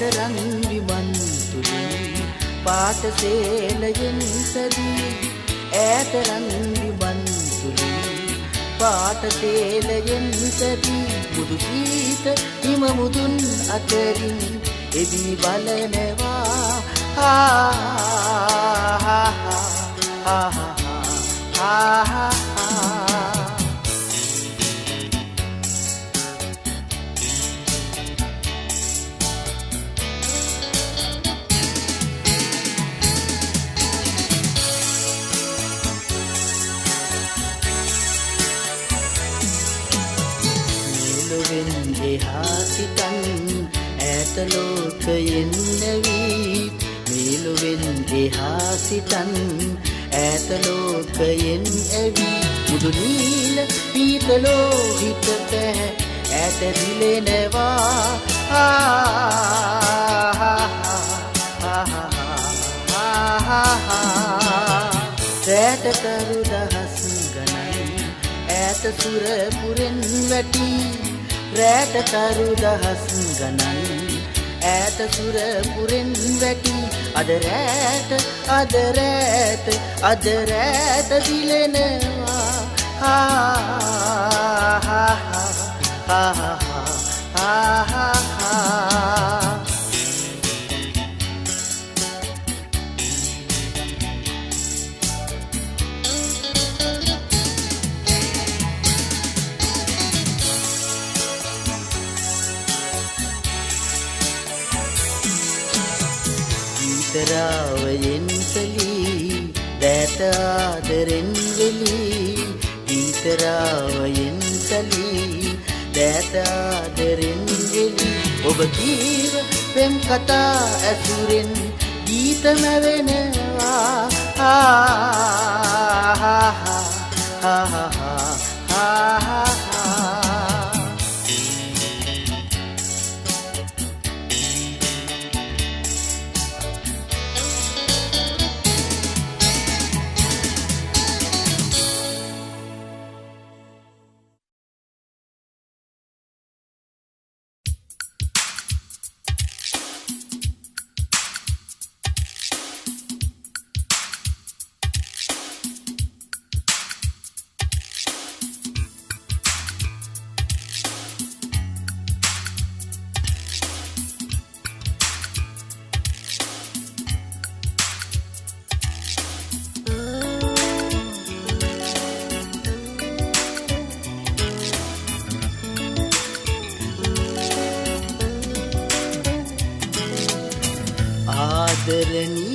රන් විමන් තුලින් පාට සේලයෙන් සදී ඈත රන් විමන් තුලින් පාට සේලයෙන් සදී මුදු සීත හිම මුදුන් අතරින් එබි බලනවා සිතන් ඈත ලෝකයෙන් නැවී මේලොවෙන් එහා සිතන් ඈත ලෝකයෙන් ඇවී මුදු නීල පීත ලෝහිත පැහැ ඈත දිලෙනවා රැට කරු දහස් ගණන් ඈත සුර පුරෙන් වැටී රැට තරු දහස් ගණන් ඈත සුර පුරෙන් වැටි අද රැට දිලෙනවා ගීතරාවයෙන් සලී දැත ආදරෙන් වෙලී ගීතරාවයෙන් සලී දැත ආදරෙන් වෙලී ඔබ කීව පෙම් කතා ඇසුරෙන් ගීතම වෙනවා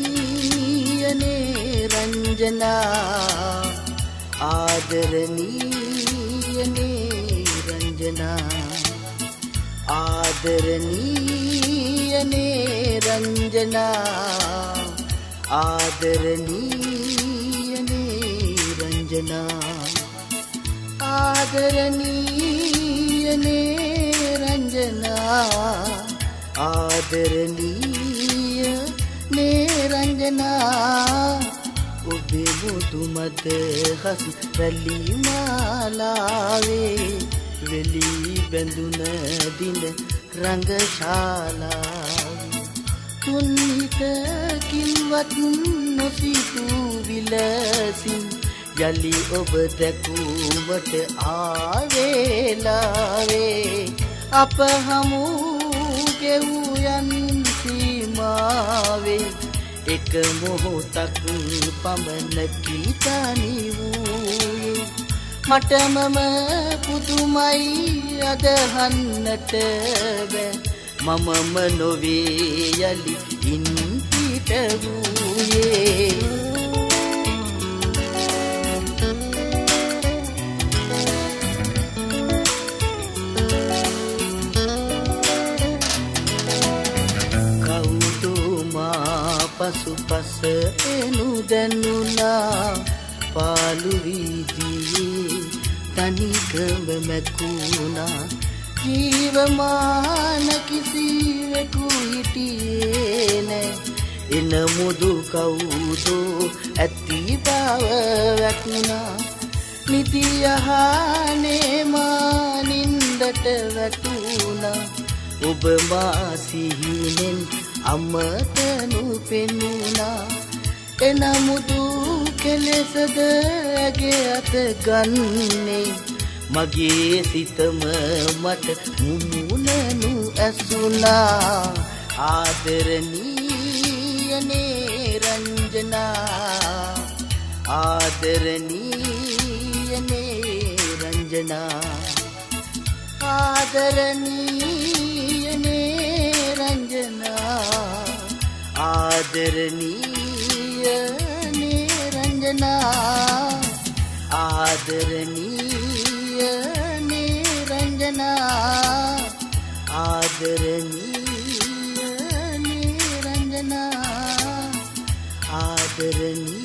ආදරණීයනේ රංජනා ආදරණීයනේ රංජනා ආදරණීයනේ රංජනා ආදරණීයනේ රංජනා ආදරණීයනේ රංජනා ආදරණීය නිරංජනා ඔබේ මුතු මත හස් රැලි මාලාවේ වෙලි බැඳුන දින රංගශාලාවේ තුන් හිතකින්වත් නොසිතූ විලසින් යලි ඔබ දැකුමට ආවේලාවේ අප හමු ගෙවූ යන් සීමාවේ එක මොහොතක් පමණකි තනි වූයේ මටමම පුදුමයි අදහන්නට බෑ මමම නොවේ යලි ඉන් පිට වූයේ පසුපස එනු දැනුණා පාළු වීදියේ තනිකම මැකුණා ජීවමාන කිසිවෙකු හිටියේ නෑ එන මුදු කවුදෝ ඇති බව වැටුණා නිදියහනේ මා නින්දට වැටුණා ඔබ මා සිහිනෙන් අමතනු පෙනුණා එනමුදු කෙලෙසද ඇගේ අත ගන්නේ මගේ සිතම මට මුමුණනු ඇසුණා ආදරණීයනේ රංජනා ආදරණීයනේ රංජනා ආදරණීයනේ රංජනා ආදරණීයනේ රංජනා ආදරණීයනේ රංජනා ආදරණීයනේ රංජනා ආදරණීයනේ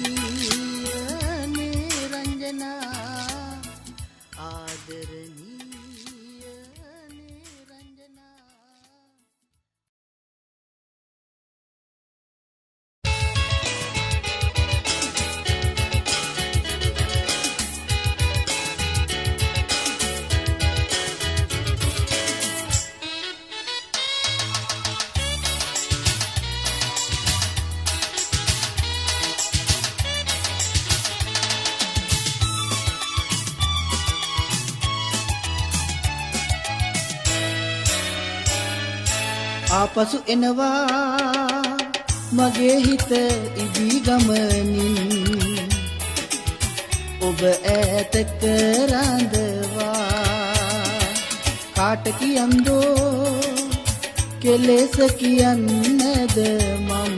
රංජනා ආදරණීයනේ රංජනා ආපසු එනවා මගේ හිත ඉදී ගමනින් ඔබ ඈත කරඳවා කාට කියන්දෝ කෙලෙස කියන්නද මම්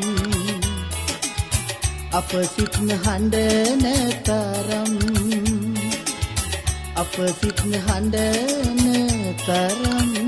අප සිත්න හඬන තරම් අප සිත්න හඬන තරම්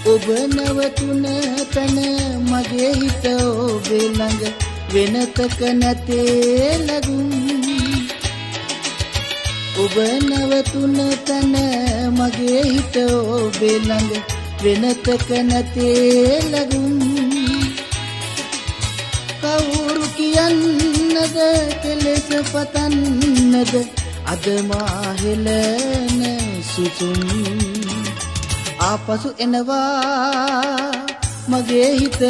ඔබ නවතුන තන මගේ හිත ඔබේ ළඟ වෙනතක නැතේ ලගුම් ඔබ නවතුන තන මගේ හිත ඔබේ ළඟ වෙනතක නැතේ ලගුම් කවුරු කියන්නද කෙලෙස පතන්නද අද මා හෙළන සුසුම් ආපසු එනවා මගේ හිත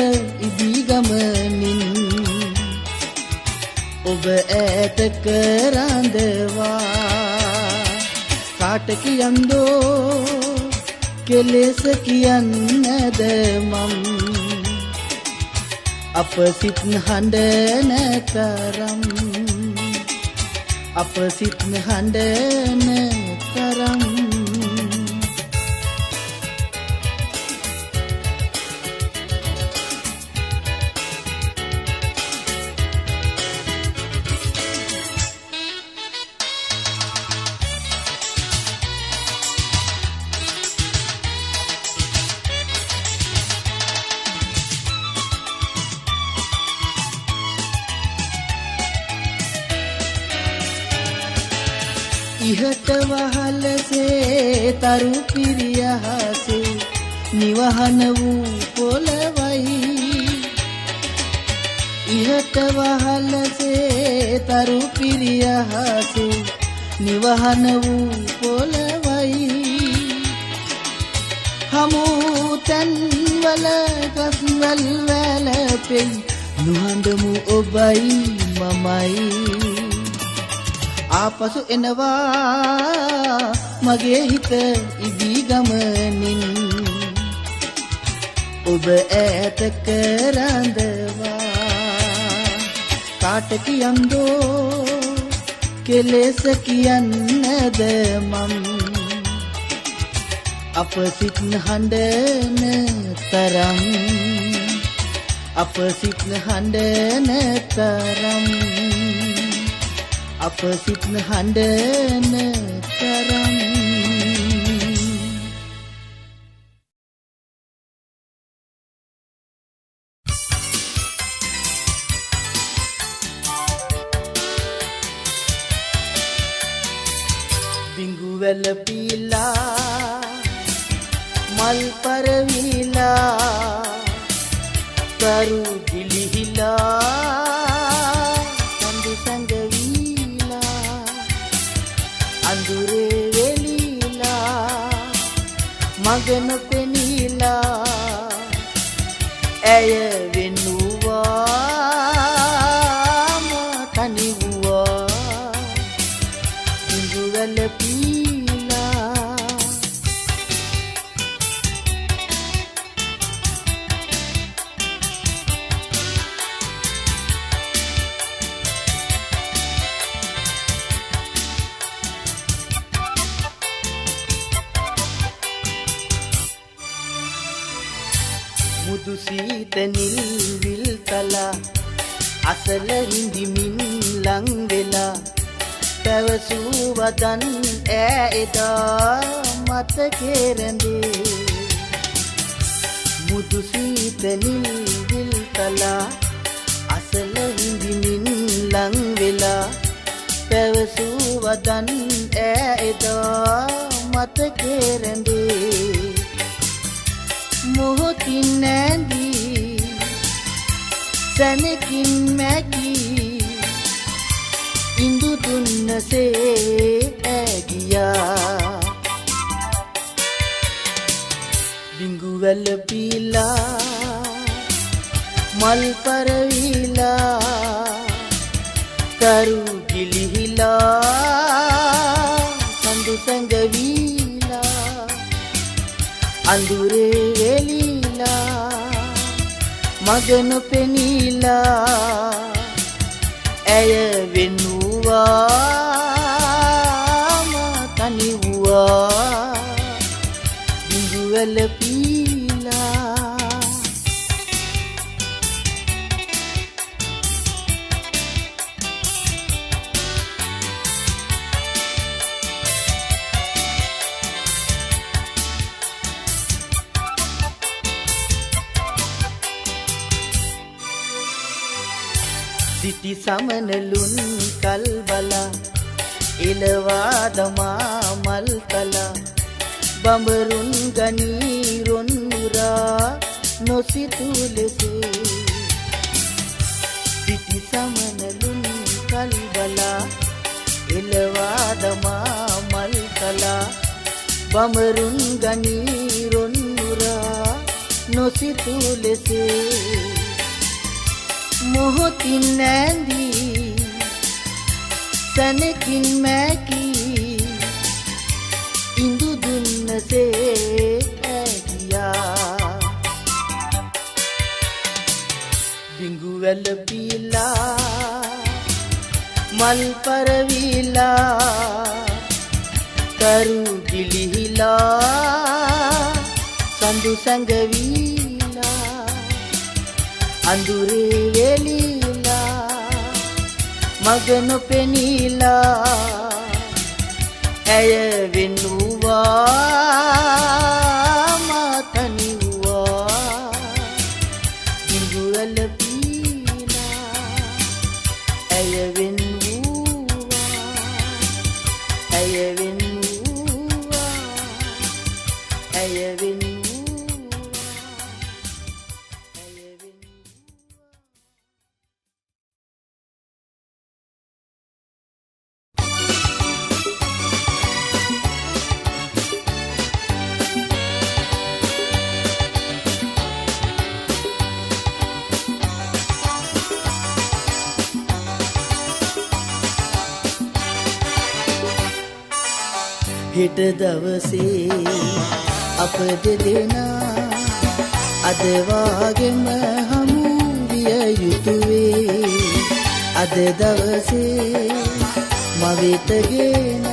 ඉදී ගමනින් ඔබ ඈත කරඳවා කාට කියන්දෝ කෙලෙස කියන්නද මම් අප සිත්න හඬන තරම් අප සිත්න හඬන තරම් ඉහත වහලසේ තරු පිරියහසේ නිවහන වූ පොළවයි ඉහත වහලසේ තරු පිරියහසේ නිවහන වූ පොළවයි හමු තන්වල ගස්වල් වැළපෙයි නුහඬමු ඔබයි මමයි ආපසු එනවා මගේ හිත ඉදී ගමනින් ඔබ ඈත කරඳවා කාට කියන්දෝ කෙලෙස කියන්නද මම් අප සිත්න හඬන තරම් අප සිත්න හඬන තරම් අප සිත්න හඬන තරම් වැළපීලා මල් පරවිලා කරු ගිලිහිලා සඳු සංගවිලා අඳුරේ වෙලිලා මග නොපෙනීලා ඇය වෙනුවාම තනි වූවා බිඳු වැළපීලා මුදු සීතනිල් විල් තලා අසල හිඳිමින් ලං වෙලා පැවසූ වදන් ඈ එදා මතකේ රැඳේ මුදු සීතනිල් විල් තලා අසල හිඳිමින් ලං වෙලා පැවසූ වදන් ඈ එදා මතකේ රැඳේ මොහොතින් නැඳී සැනකින් මැකී ඉඳු දුන්නසේ ඇගියා බිඟු වැළපීලා මල් පරවිලා කරු ගිලිහිලා සඳු සංගවිලා අඳුරේ වෙලිලා මග නොපෙනීලා ඇය වෙනුවාම තනි වූවා බිඳු වැළපීලා සිටි සමනලුන් කල්බලා එලවා දමා මල් කලා බඹරුන් ගනීරොන් මුරා නොසිතු ලෙසේ සිටි සමනලුන් කල්බලා එලවා දමා මල් කලා බඹරුන් ගනීරොන් මුරා නොසිතු ලෙසේ මොහොතින් නැඳී සැනකින් මැකී ඉඳු දුන්නසේ ඇගියා බිඟු වැළපීලා මල් පරවිලා කරු ගිලිහිලා සඳු සංගවිලා අඳුරේ වෙලිලා මග නොපෙනීලා ඇය වෙනුවාම තනි වූවා බිඟු වැළපීලා ඇය වෙනුවා ඇය වෙනුවා ඇය වෙනුවා හෙට දවසේ අප දෙදෙනා අද වාගෙම හමු විය යුතුවේ අද දවසේ මවෙත ගෙන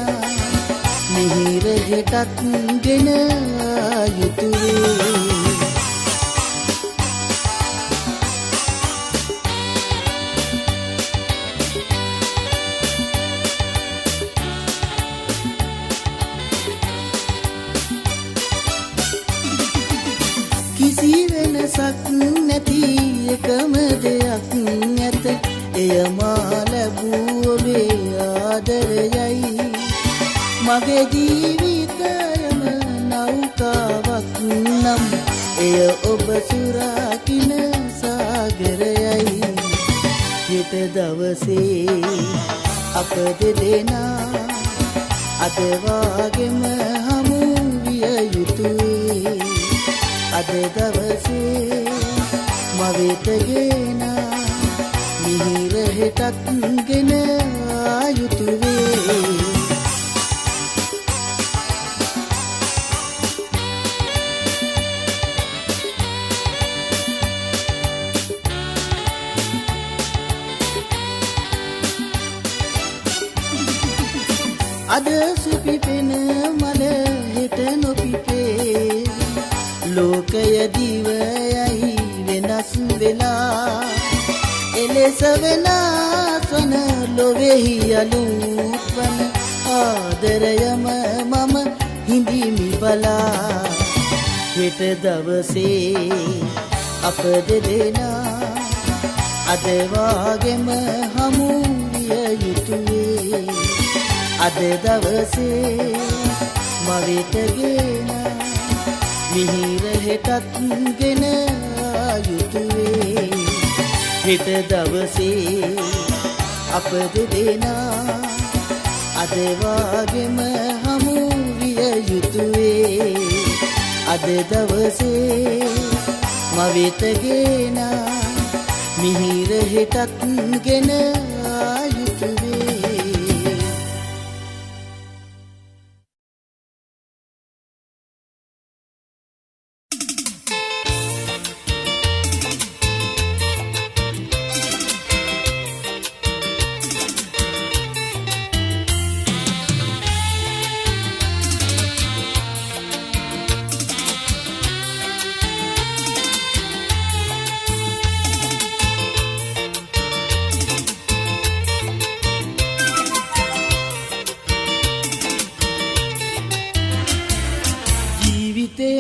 මිහිර හෙටත් ගෙන යුතුවේ කිසි වෙනසක් නැති එකම දෙයක් නැත එය මා ලැබූ ඔබේ ආදරයයි මගේ ජීවිතයම නෞකාවක් නම් එය ඔබ සුරකින්න සාගරයයි හෙට දවසේ අප දෙදෙනා අද වාගෙම හමු විය යුතුයි අද දවසේ මවෙත ගෙන මිහිර හෙටත් ගෙන ආයුතුවේ අද සුපිපෙන මල හෙට නොපිපේ ලෝකය දිවයයි වෙනස් වෙලා එලෙස වෙනස් වන ලොවෙහි අලුත්වන ආදරයම මම හිඳිමි බලා හෙට දවසේ අප දෙදෙනා අද වාගෙම හමු විය යුතුයි අද දවසේ මවෙත ගෙන මිහිර හෙටත් ගෙන ආයුතුවේ හෙට දවසේ අප දෙදෙනා අද වාගෙම හමු විය යුතුවේ අද දවසේ මවෙත ගෙන මිහිර හෙටත් ගෙන ආයුතුවේ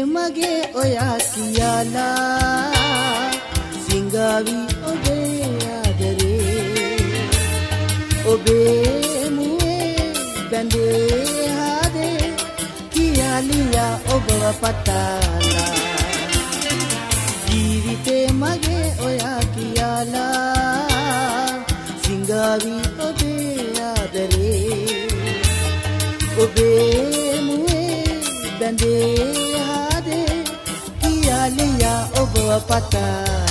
මගේ ඔයා කියලා සිංගාවි ඔබේ ආදරේ ඔබේ මුවේ බැඳේ හදේ කියාලියා ඔබව පතාලා ජීවිතේ මගේ ඔයා කියලා සිංගාවි ඔබේ ආදරේ ඔබේ මුවේ බැඳේ කියාලියා ඔබව පතාලා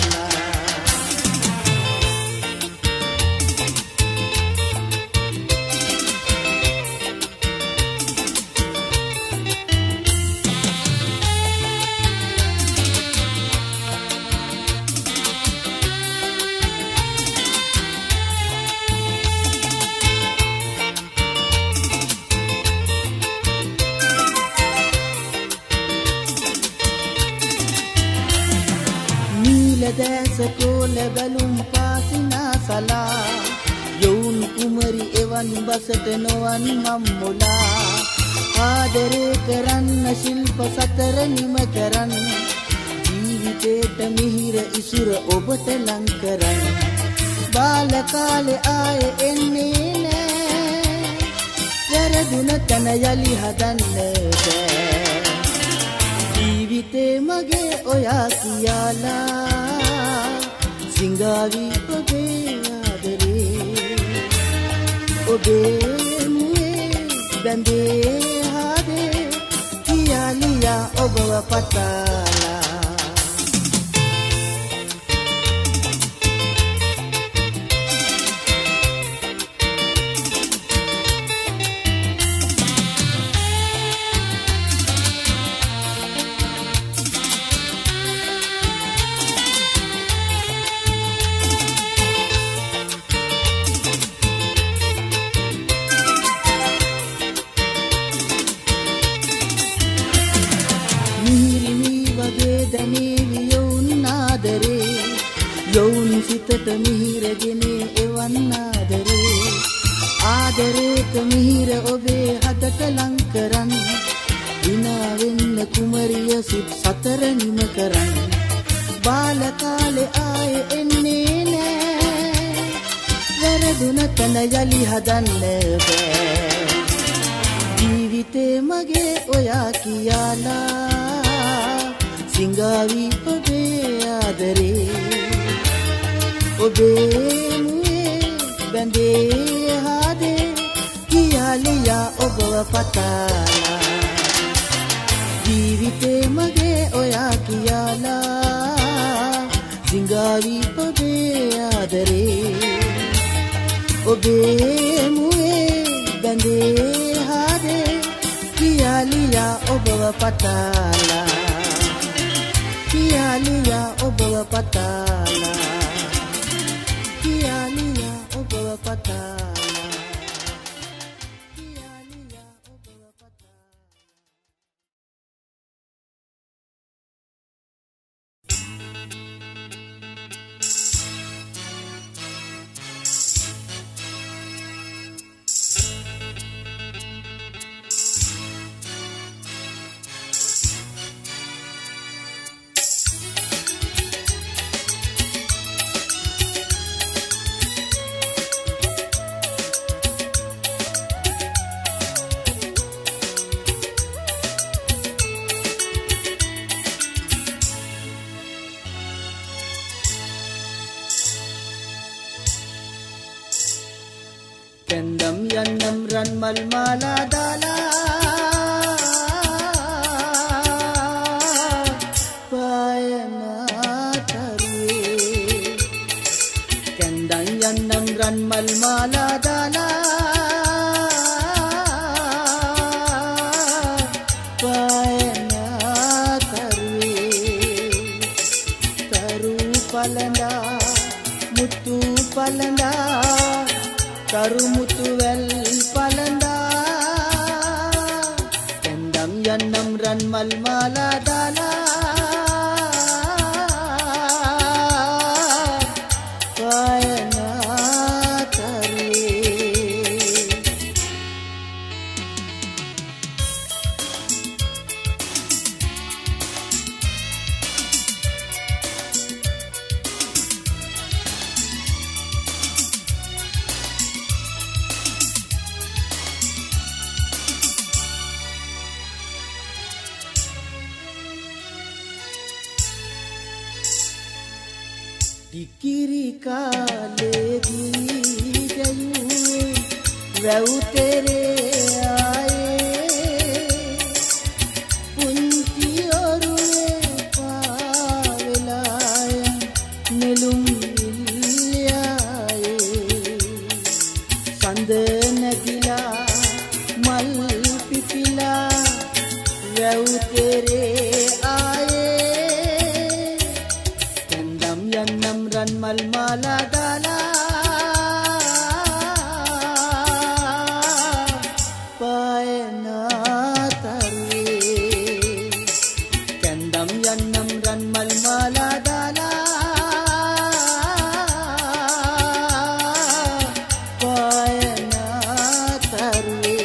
දැස කොල බැලුම් පාසිනා සලා යොවුන් කුමරි එවන් බසට නොවන් මම්මුලා ආදරේ කරන්න ශිල්ප සතර නිම කරන්න ජීවිතේට මිහිර ඉසුර ඔබට ලං කරන්න බාල කාලේ ආයේ එන්නේ නෑ වැරදුන තන යලි හදන්න බෑ ජීවිතේ මගේ ඔයා කියලා සිංගාවි ඔබේ ආදරේ ඔබේ මුවේ බැඳේ හදේ කියාලියා ඔබව පතාලා යොවුන් සිතට මිහිරගෙන එවන් ආදරේ ආදරේක මිහිර ඔබේ හදට ලං කරන්න විනා වෙන්න කුමරිය සිත් සතර නිම කරන්න බාල කාලේ ආයේ එන්නේ නෑ වැරදුන තන යලි හදන්න බෑ ජීවිතේ මගේ ඔයා කියාලා සිංගාවි ඔබේ ආදරේ ඔබේ මුවේ බැඳේ හදේ කියාලියා ඔබව පතාලා ජීවිතේ මගේ ඔයා කියාලා සිංගාවි ඔබේ ආදරේ ඔබේ මුවේ බැඳේ හදේ කියාලියා ඔබව පතාලා කියාලියා ඔබව පතාලා කියාලියා ඔබව පතාලා කියාලියා ඔබව පතාලා කැන්දම් යන්නම් රන් මල් මාලා දාලා පායනා තරුවේ කැන්දම් යන්නම් රන් මල් මාලා දාලා පායනා තරුවේ තරු පලඳා මුතු පලඳා කරුමුතු වැල් පලඳා කැන්දම් යන්නම් රන් මල් මාලා දාලා පායනා තරුවේ ටිකිරි කාලේදී ජයුවේ වැව් තෙරේ ආයේ පුංචි ඔරුවේ පාවෙලා නෙළුම් ඉල්යායේ සඳ නැගිලා මල් පිපිලා වැව් තෙරේ ආයේ කැන්දම් යන්නම් රන් මල් මාලා දාලා පායනා තරුවේ කැන්දම් යන්නම් රන් මල් මාලා දාලා පායනා තරුවේ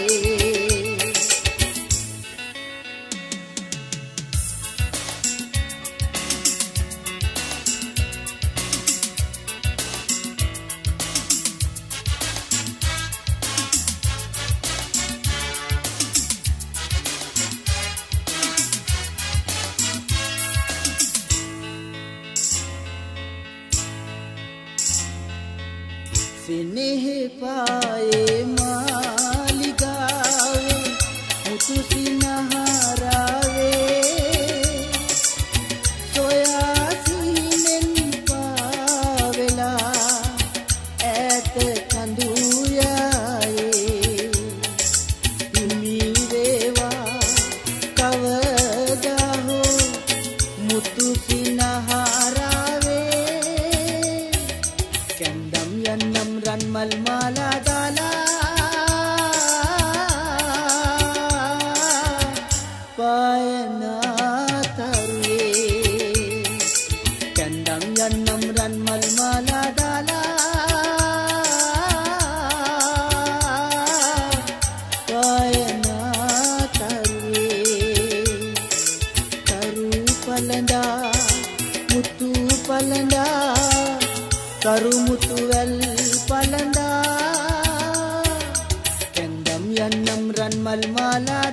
සිනෙහෙ පායේ මාලිගාවේ මුතු සිනහරාවේ සොයා සීනෙන් පාවෙලා ඈත කඳු යායේ හිමි වේවා කවදා හෝ මුතු සිනහරාවේ කැන්දම් යන්නම් රන් මල් මාලා දාලා පායනා තරුවේ කැන්දම් යන්නම් රන් මල් මාලා දාලා පායනා තරුවේ තරු පලඳා මුතු පලඳා කරුමුතු වැල් පලඳා කැන්දම් යන්නම් රන් මල් මාලා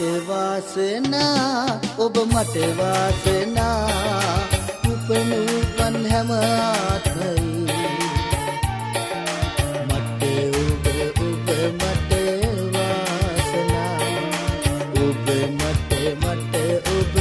මට වාසනා ඔබ මට වාසනා උපනුපන් හැම ආත්මයි මට ඔබ මට වාසනා ඔබ මට ඔබ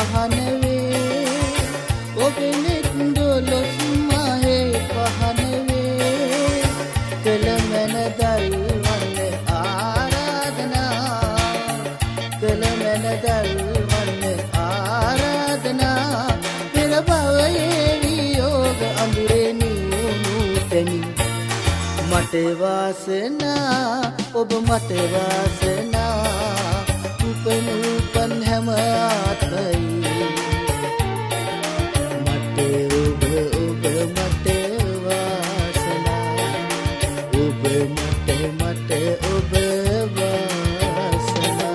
පහනවේ ඔබෙනෙත් දොලොස් මහේ පහනවේ කලමන දල්වන්න ආරාධනා කලමන දල්වන්න ආරාධනා පෙර භවයේ වියෝග අඳුරේ නිවුණු තැනි මට වාසනා ඔබ මට වාසනා උපනුපන් හැම ආත්මයි මට ඔබ මට වාසනා ඔබ මට ඔබ වාසනා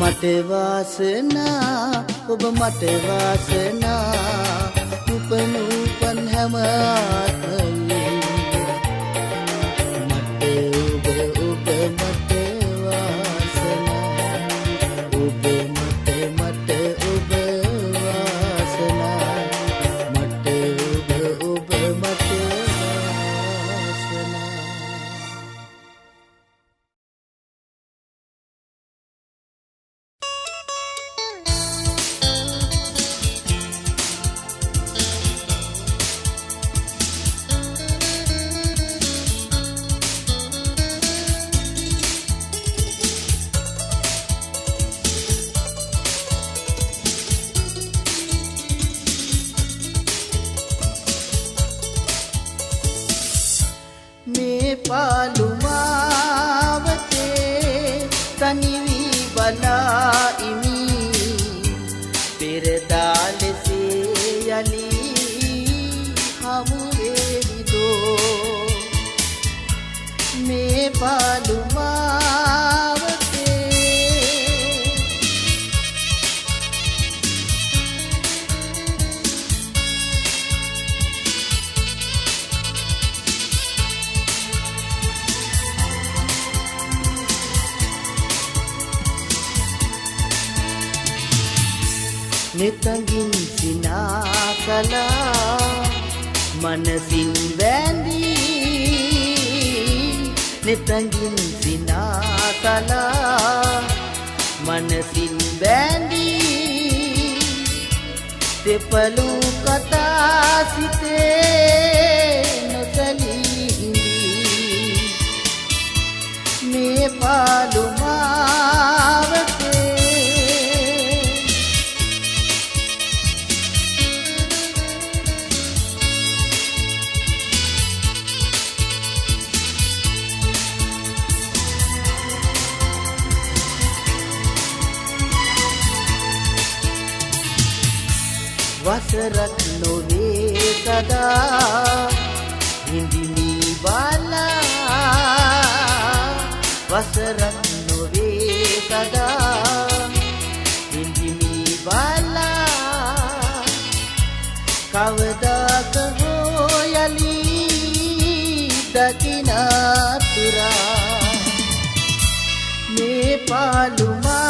මට වාසනා ඔබ මට වාසනා උපනුපන් හැම ආත්මයි මට ඔබ මට වාසනා ඔබ මට ඔබ වාසනා මට ඔබ මට වාසනා පාලුමාවතේ තනිවී බලා ඉමි පෙරදා ලෙසේ යලි හමු වේවිදෝ මේ පාලුමාවතේ නෙතඟින් සිනා කලා මනසින් වැඳී නෙතඟින් සිනා කලා මනසින් වැඳී දෙපළු කතා සිතේ නොසලී මේ පාලුමාවතේ වසරක් නොවේ සදා හිඳිමි බලා වසරක් නොවේ සදා හිඳිමි බලා කවදාක හෝ යලි දකිනතුරා මේ පාලුමාවතේ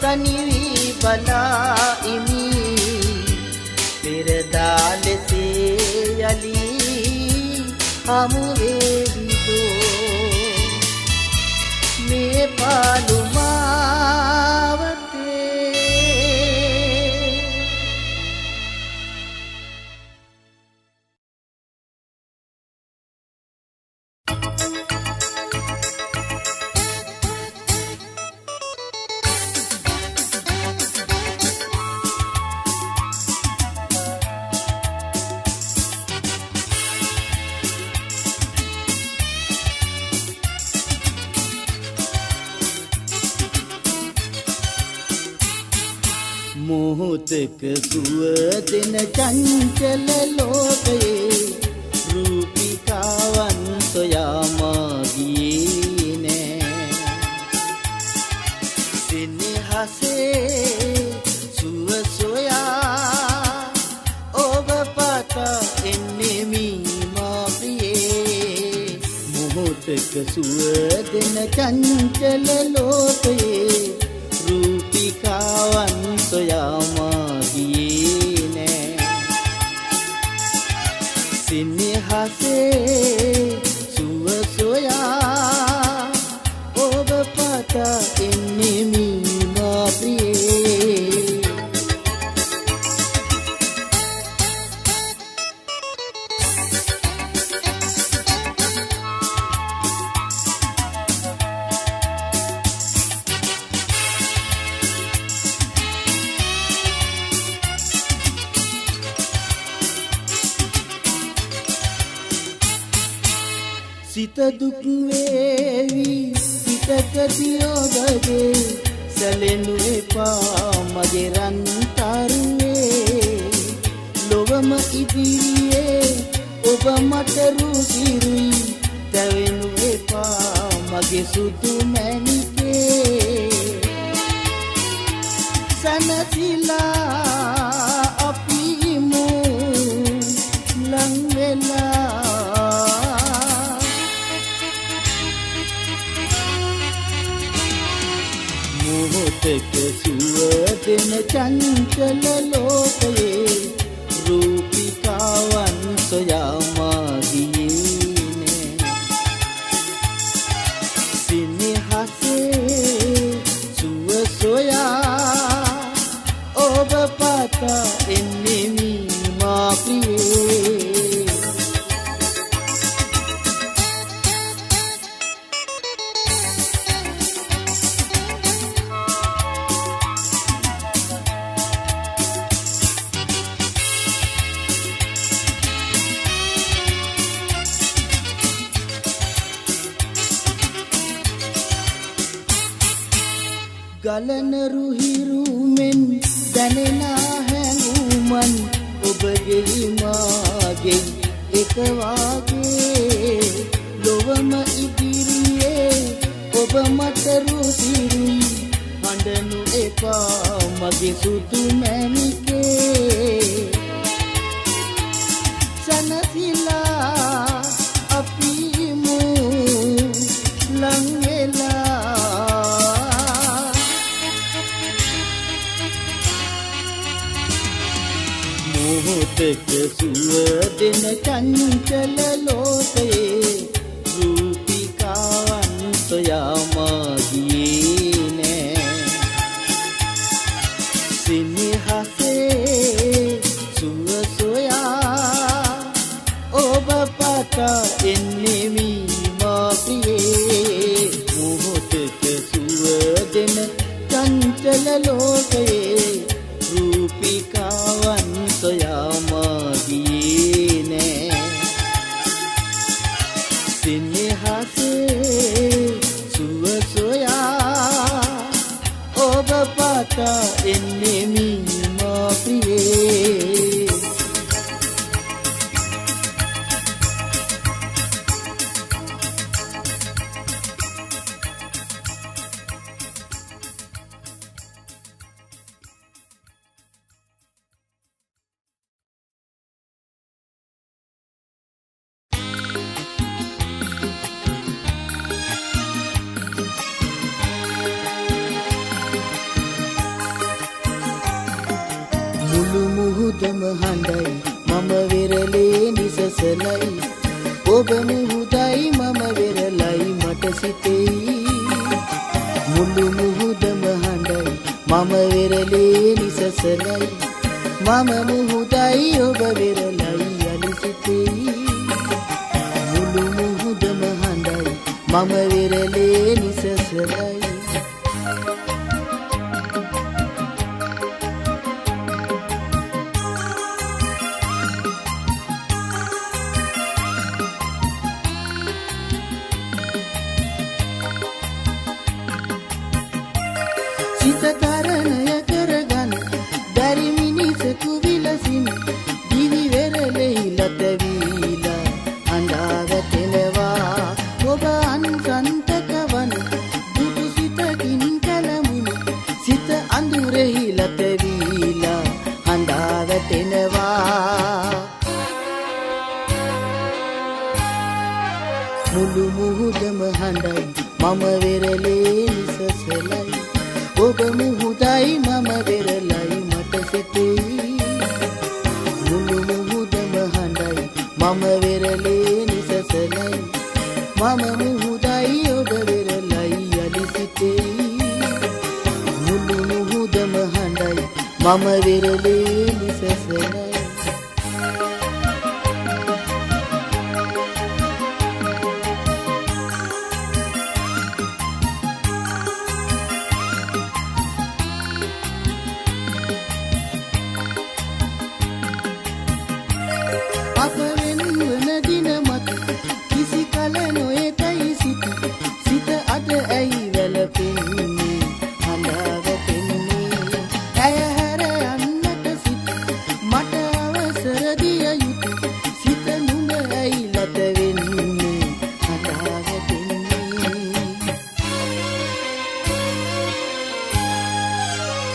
තනිවී බලා ඉමි පෙරදා ලෙසේ යලි හමු වේවිදෝ මොහොතක සුව දෙන චංචල ලෝකයේ රූපිකාවන් සොයා මාගියේ නෑ. සෙනෙහසේ සුව සොයා ඔබ පත එන්නෙමි මා ප්‍රියේ. මොහොතක සුව දෙන චංචල ලෝකයේ රූපිකාවන් සොයා මාගියේ නෑ. සෙනෙහසේ සුව සොයා ඔබ පත එන්නෙමි මා ප්‍රියේ. සිත දුක් වේවි පිටකදී ඔබගේ සැලෙනු එපා මගේ රන් තරුවේ. ලොවම ඉදිරියේ ඔබ මට රුසිරුයි දැවෙනු එපා මගේ සුදු මැණිකේ. සනසිලා අපි ඉමු ලං වෙලා. මොහොතක සුව දෙන චංචල ලෝකයේ රූපිකාවන් සොයා මාගියේ නෑ. සෙනෙහසේ සුව සොයා ඔබ පත එන්නෙමි මා ප්‍රියේ. ගලන රුහිරුමෙන් දැනෙන හැඟුමන් ඔබගේ මාගේ එක වාගේ. ලොවම ඉදිරියේ ඔබ මට රුසිරුයි හඬනු එපා මගේ සුදු මැණිකේ. සනසිලා අපි ඉමු ලං වෙලා. මොහොතක සුව දෙන චංචල ලෝකයේ රූපිකාවන් සොයා මාගියේ නෑ. සෙනෙහසේ සුව සොයා ඔබ පත එන්නෙමි මා ප්‍රියේ. මොහොතක සුව දෙන චංචල ලෝකයේ රූපිකාවන් සොයා මාගියේ නෑ. සෙනෙහසේ සුව සොයා ඔබ පත එන්නෙමි මා ප්‍රියේ. මුහුදම හඬයි මම වෙරළේ නිසසලයි. ඔබ මුහුදයි මම වෙරළයි මට සිතෙයි. මුළු මුහුදම හඬයි මම වෙරළේ නිසසලයි. මම මුහුදයි ඔබ වෙරළයි යලි සිතෙයි. මුළු මුහුදම හඬයි මම වෙරළේ නිසසලයි. සිත තරණය කරගන්න මුළු මුහුදම හඬයි මම වෙරළේ නිසසලයි ඔබ මුහුදයි මම වෙරළයි මට සිතෙයි මුළු මුහුදම හඬයි මම වෙරළේ නිසසලයි මම මුහුදයි ඔබ වෙරළයි යලි සිතෙයි මුළු මුහුදම හඬයි මම වෙරළේ නිසසලයි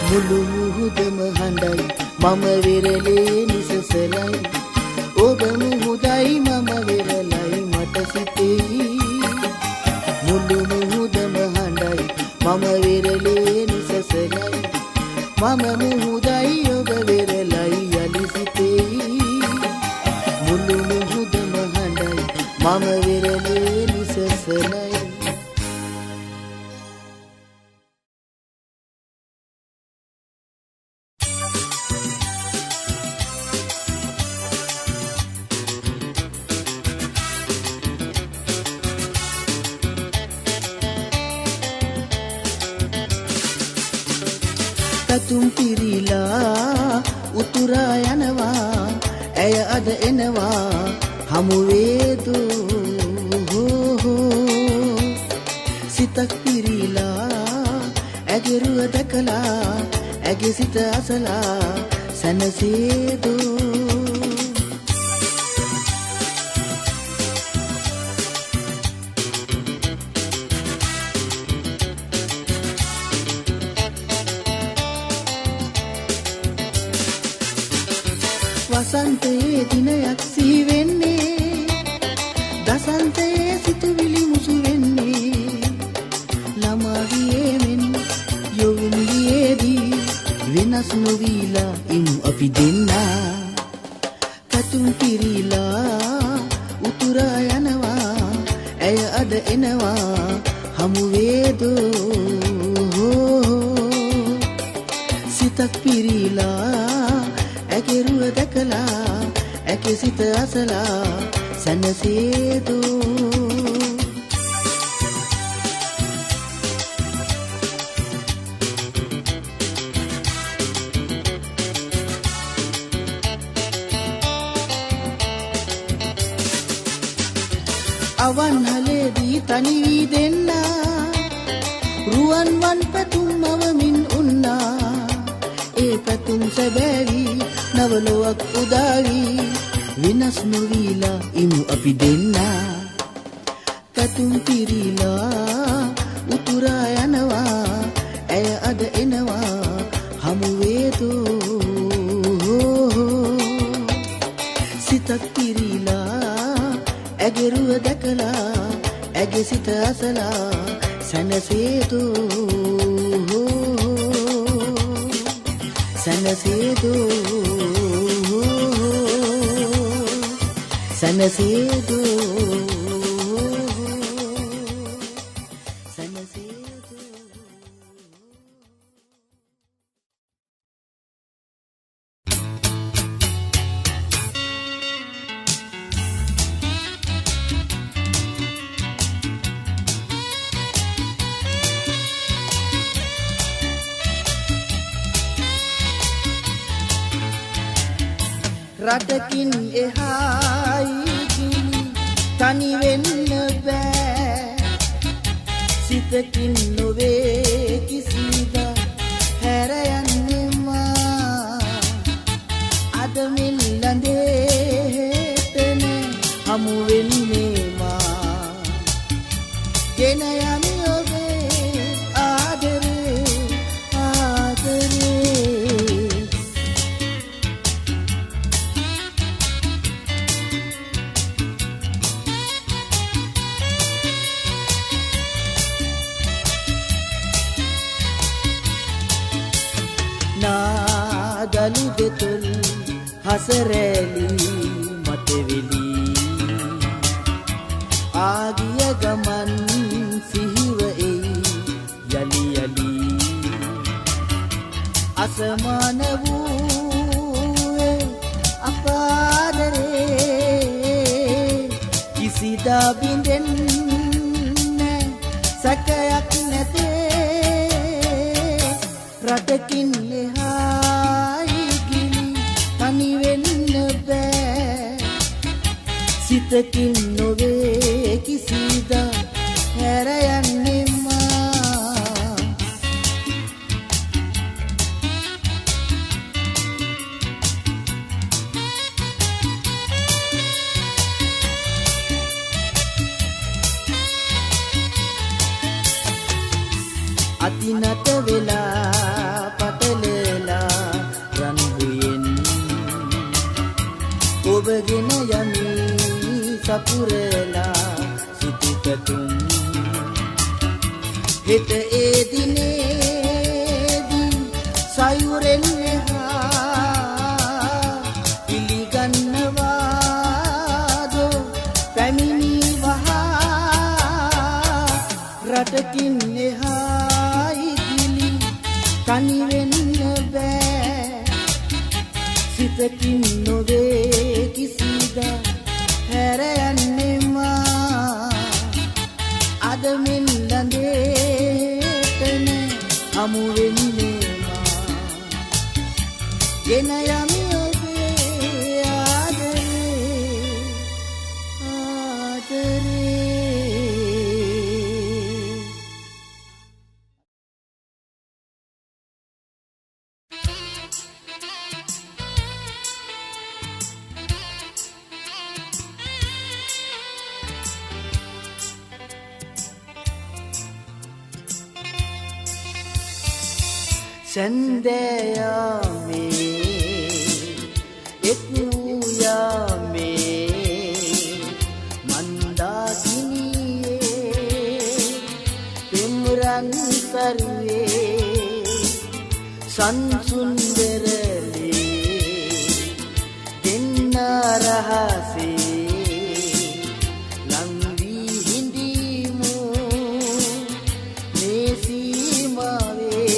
මුළු මුහුදම හඬයි මම වෙරළේ නිසසලයි ඔබ මුහුදයි මම වෙරළයි මට සිතෙයි මුළු මුහුදම හඬයි මම වෙරළේ නිසසලයි මම මුහුදයි ඔබ වෙරළයි යලි සිතෙයි මුළු මුහුදම හඬයි මම වෙරළේ නිසසලයි පැතුම් පිරීලා උතුරා යනවා ඇය අද එනවා හමු වේදෝ සිතක් පිරීලා ඇගේ රුව දැකලා ඇගේ සිත අසලා සැනසේදෝ වසන්තයේ දිනයක් සිහි වෙන්නේ දසන්තයේ සිතුවිලි මුසු වෙන්නේ ළමා ගියේ මෙන් යොවින් ගියේදී වෙනස් නොවීලා ඉමු අපි දෙන්නා පැතුම් පිරීලා උතුරා යනවා ඇය අද එනවා හමු වේදෝ සිතක් පිරීලා ඇගේ රුව දැකලා ඇගේ සිත අසලා සැනසේදෝ අවන්හලේදී තනි වී දෙන්නා රුවන් වන් පැතුම් අවමින් උන්නා ඒ පැතුම් සැබෑවි නවලොවක් උදාවි විනස් නොවීලා ඉමු අපි දෙන්නා පැතුම් පිරීලා උතුරා යනවා ඇය අද එනවා හමු වේදෝ සිතක් පිරීලා ඇගේ රුව දැකලා ඇගේ සිත අසලා සැනසේදෝ සැනසේදෝ සැනසේදෝ රටකින් එහායි ගිනි තනි වෙන්න බෑ සිතකින් නොවේ කිසිදා හැර යන්නෙමා අද මිල්ලඳේ හෙතන හමු වෙන්නේමා ගෙන යමි ඔබේ ආදරේ ආදරේ ආදලු දෙතුල් හසරැලි මතවෙලි ආගිය ගමන් සිහිව එයි යලි යලි අසමාන වූ අපාදරේ කිසිදා බින්දෙන්නේ සැකයක් නැතේ රටකින් එහායි ගිලි තනි වෙන්න බෑ සිතකින් නොවේ කිසිදා හැර යන්නේ අතිනත වෙලා පටලලා රන්හුයෙන් ඔබගෙන යමි සපුරලා සිටිපතුම් හෙට ඒ දිනේදී සයුරෙන් එහා පිළිගන්නවාදෝ පැමිණි වහා රටකින් එහා තනි වෙන්න බෑ සිතකින් නොවේ කිසිදා හැර යන්නේ මා අද මෙන් ළඟේටම හමු වෙන්නේ මා ගෙන යමි ඔබේ ආදරේ ආදරේ සන්දයාමේ එක්නුයාමේ මන්දාකිනියේ පෙම්රන් සරුවේ සංසුන් වෙරළේ දෙන්න රහසේ ලං වී හිඳීමු මේ සීමාවේ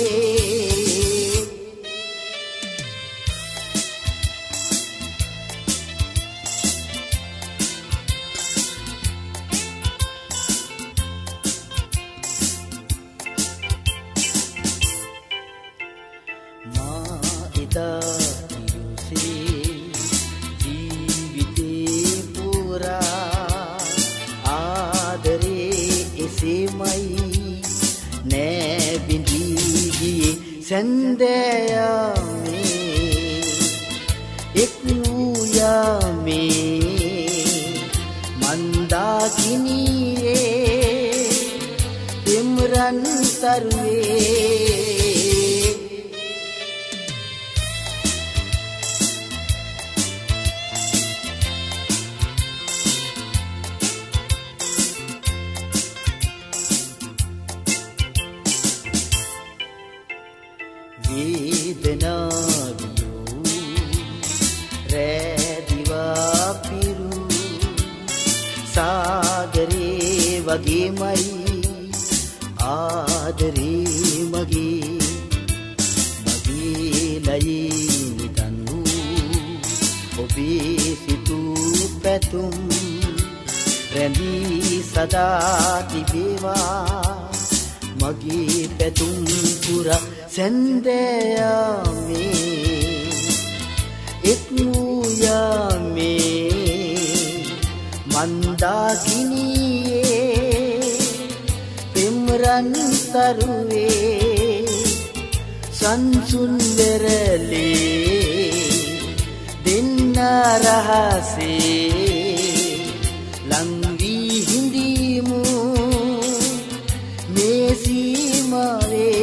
ජීවිතේ පුරා ආදරේ එසේමයි නෑ බිඳී ගියේ සන්දයාමේ එක්නුයාමේ මන්දාකිනියේ පෙම්රන් සරුවේ වේදනාවියෝ රැදිවා පිරු සාගරේ වගේමයි ආදරේ මගේ ලයේ නිදන්නු ඔබේ සිතූ පැතුම් රැඳී සදා තිබේවා මගේ පැතුම් පුරා සන්දයාමේ එක්නුයාමේ මන්දාකිනියේ පෙම්රන් සරුවේ සංසුන් වෙරළේ දෙන්න රහසේ ලං වී හිඳීමු මේ සීමාවේ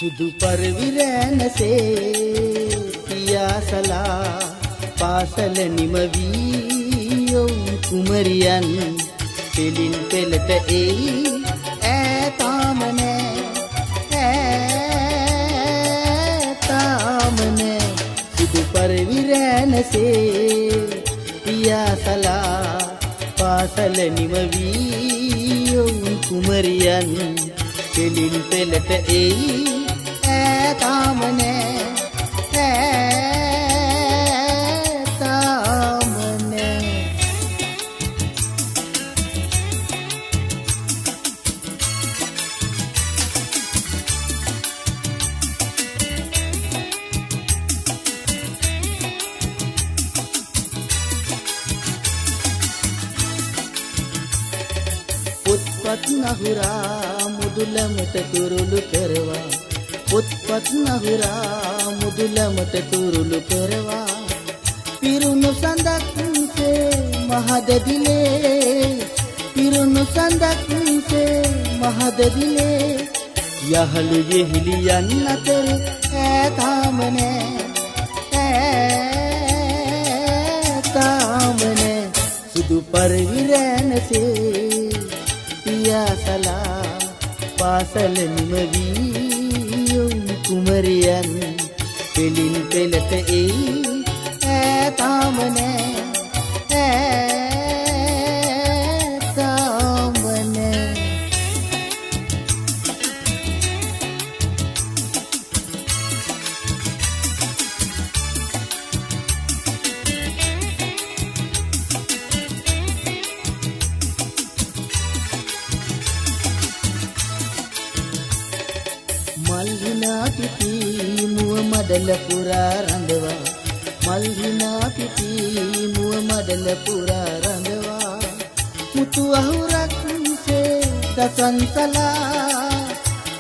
සුදු පරිවිරැනසේ පියාසලා පාසල නිමවී ඔවුන් කුමරියන් පෙලින් පෙළට එයි ඈතාම නෑ සුදු පරිවිරැනසේ පියාසලා පාසල නිමවී ඔවුන් කුමරියන් පෙලින් පෙළට එයි ඈතාම නෑ පොත්පත් නහුරා මුදුලමට තුරුළු කරවා පොත්පත් නහුරා මුදුලමට තුරුළු කරවා පිරුණු සඳක්සේ මහදදිලේ පිරුණු සඳක්සේ මහදදිලේ යහළු යෙහිලියන් අතර ඈතාම නෑ සුදු පරිවිරැනසේ පියාසලා පාසල නිමවී ඔවුන් කුමරියන් පෙලින් පෙළට එයි ඈතාම නෑ මල්හිනා පිපි මුව මඩල පුරා රඳවා මල්හිනා පිපි මුව මඩල පුරා රඳවා මුතු අහුරක්සේ දසන්සලා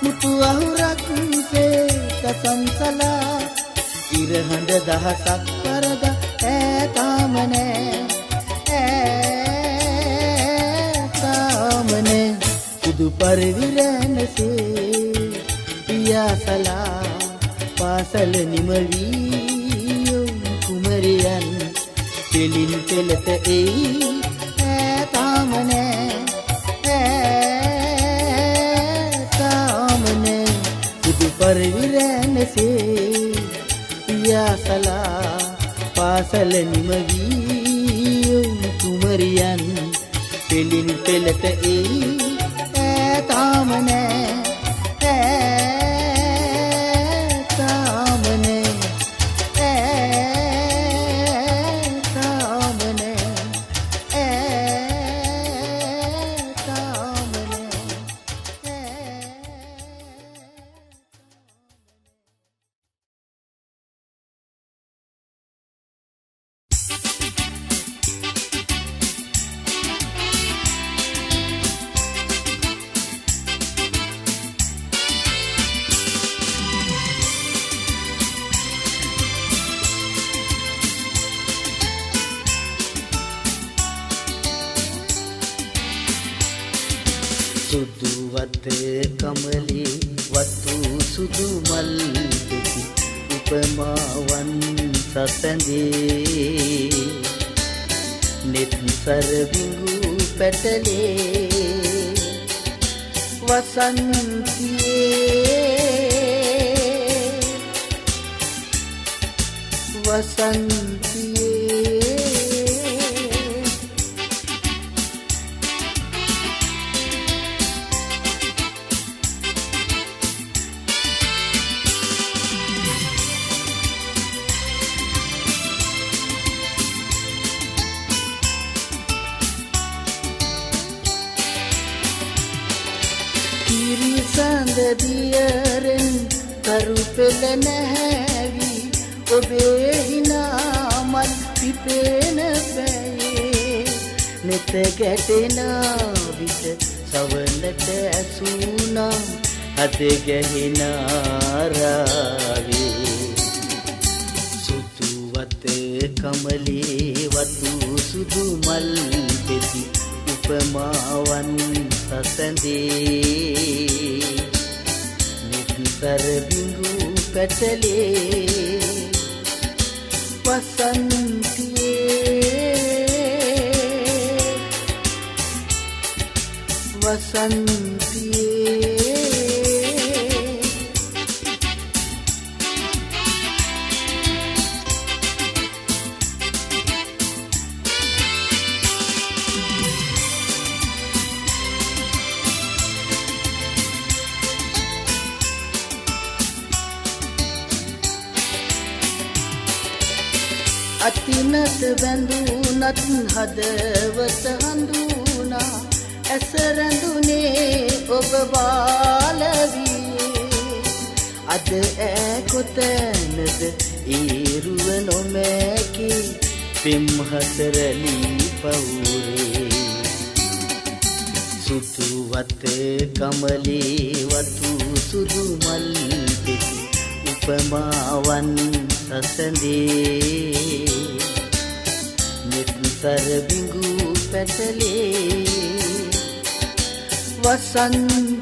මුතු අහුරක්සේ දසන්සලා ඉරහඬ දහසක් පරද ඈතාම නෑ සුදු පරිවිරැනසේ පියාසලා පාසල නිමවී ඔවුන් කුමරියන් පෙලින් පෙළට එයි ඈතාම නෑ සුදු පරිවිරැනසේ පියාසලා පාසල නිමවී ඔවුන් කුමරියන් පෙලින් පෙළට එයි ඈතාම නෑ සුදු වතේ කමලේ වතු සුදු මල් දෙති උපමාවන් සසඳේ නෙත් සර විඟු පැටලේ වසන්තියේ දියරෙන් කරු පෙළ නැහැවි ඔබේ හිනා මල් පිපෙන පැයේ නෙත ගැටෙන විට සවනට ඇසුණා අද ගැහෙන රාවේ සුදු වතේ කමලේ වතු සුදු මල් පෙති උපමාවන් සසඳේ නිතර බිඟු පැටලේ වසන්තියේ අතිනත බැඳුනත් හදවත හඳුනා ඇස රැඳුනේ ඔබ බාලවියේ අද කොතැනද ඊරුව නොමැකි පෙම්හතරලි පවුරේ සුදු වත කමලේ වතු සුදු මල් පෙති උපමාවන් සසඳේ නිතර බිඟු පැටලේ වසන්තියේ